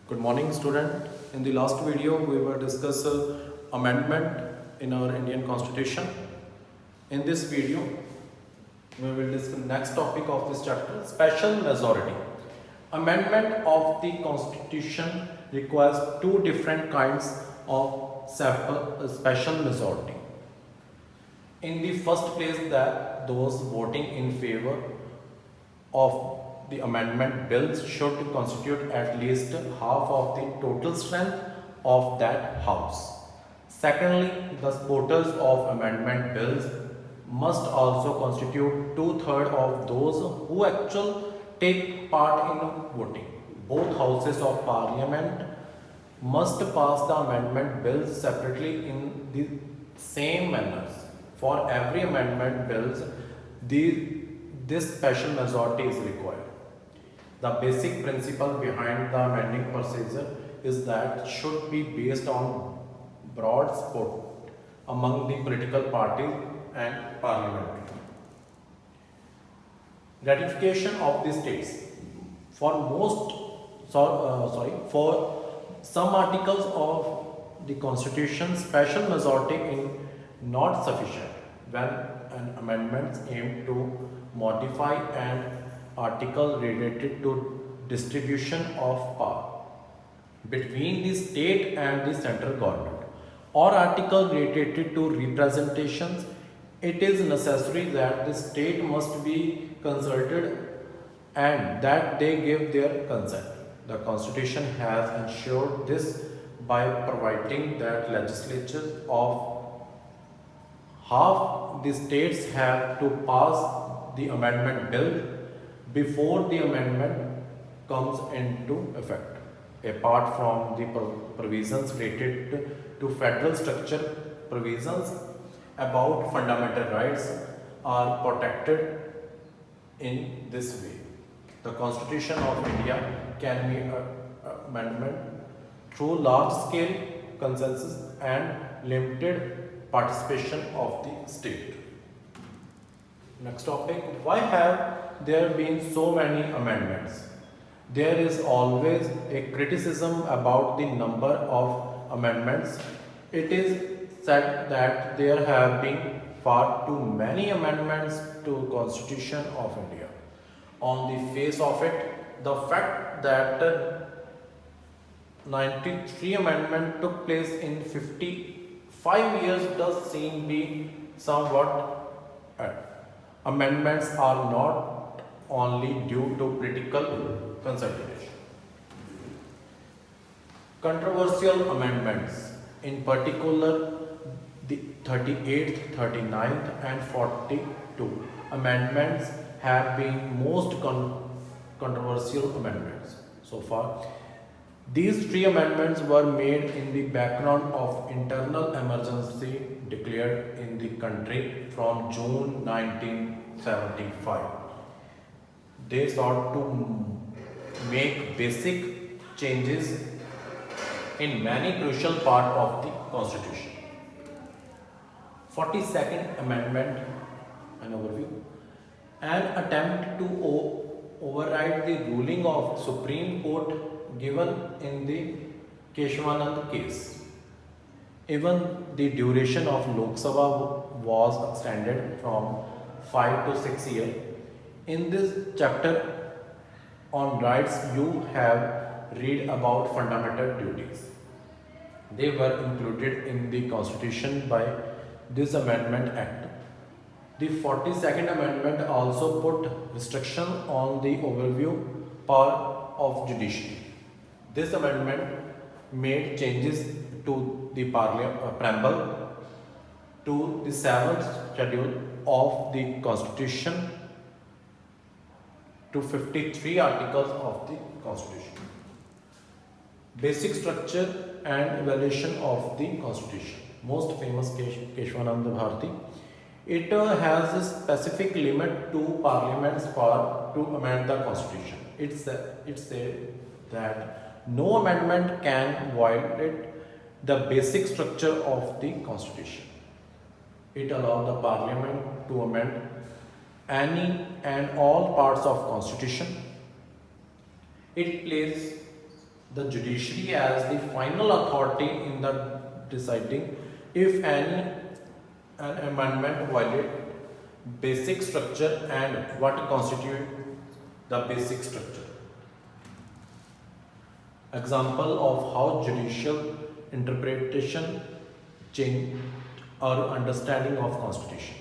Good morning, student. In the last video, we were discussing amendment in our Indian Constitution. In this video, we will discuss next topic of this chapter, special majority. Amendment of the Constitution requires two different kinds of special majority. In the first place, that those voting in favor of the amendment bills should constitute at least half of the total strength of that house. Secondly, the supporters of amendment bills must also constitute two-thirds of those who actually take part in voting. Both houses of parliament must pass the amendment bills separately in the same manners. For every amendment bills, this special majority is required. The basic principle behind the amending procedure is that it should be based on broad support among the political parties and parliament. Ratification of the states. For some articles of the Constitution, special majority is not sufficient when an amendment aimed to modify an article related to distribution of power between the state and the central government or article related to representations. It is necessary that the state must be consulted and that they give their consent. The Constitution has ensured this by providing that legislatures of half the states have to pass the amendment bill before the amendment comes into effect. Apart from the provisions related to federal structure, provisions about fundamental rights are protected in this way. The Constitution of India can be amendment through large-scale consensus and limited participation of the state. Next topic, why have there been so many amendments? There is always a criticism about the number of amendments. It is said that there have been far too many amendments to Constitution of India. On the face of it, the fact that 93 amendment took place in 55 years does seem be somewhat odd. Amendments are not only due to political consideration. Controversial amendments, in particular the 38th, 39th and 42 amendments have been most controversial amendments so far. These three amendments were made in the background of internal emergency declared in the country from June 1975. They sought to make basic changes in many crucial parts of the Constitution. 42nd Amendment, an overview, an attempt to override the ruling of Supreme Court given in the Keshwanand case. Even the duration of Lok Sabha was extended from 5 to 6 years. In this chapter on rights, you have read about fundamental duties. They were included in the Constitution by this Amendment Act. The 42nd Amendment also put restriction on the overview power of judiciary. This amendment made changes to the preamble to the 7th schedule of the Constitution to 53 articles of the Constitution. Basic structure and evaluation of the Constitution. Most famous Keshwanand Bharati. It has a specific limit to Parliament's power to amend the Constitution. It said that no amendment can violate the basic structure of the Constitution. It allows the Parliament to amend any and all parts of Constitution. It plays the judiciary as the final authority in the deciding if an amendment violate basic structure and what constitute the basic structure. Example of how judicial interpretation change our understanding of constitution.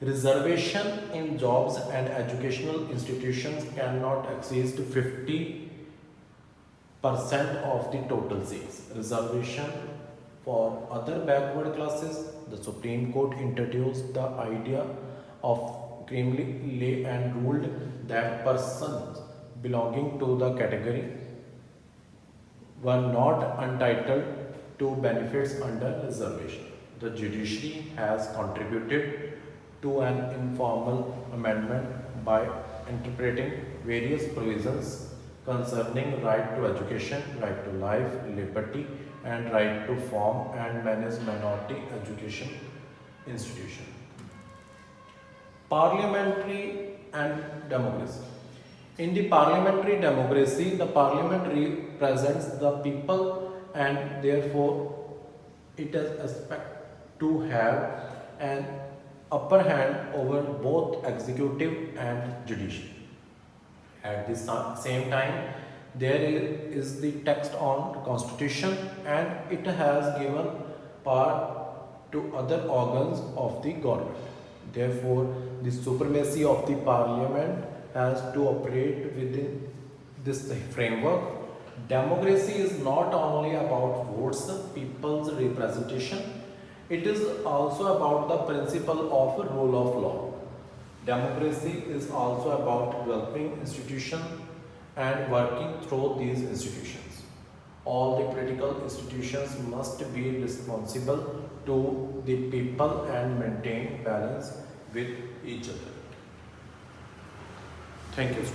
Reservation in jobs and educational institutions cannot exceed 50% of the total seats. Reservation for other backward classes, the Supreme Court introduced the idea of creamy lay and ruled that persons belonging to the category were not entitled to benefits under reservation. The judiciary has contributed to an informal amendment by interpreting various provisions concerning right to education, right to life, liberty, and right to form and manage minority education institution. Parliamentary and democracy. In the parliamentary democracy, the parliament represents the people and therefore it is expected to have an upper hand over both executive and judiciary. At the same time, there is the text on constitution and it has given power to other organs of the government. Therefore, the supremacy of the parliament has to operate within this framework. Democracy is not only about votes, people's representation, it is also about the principle of rule of law. Democracy is also about developing institutions and working through these institutions. All the political institutions must be responsible to the people and maintain balance with each other. Thank you, sir.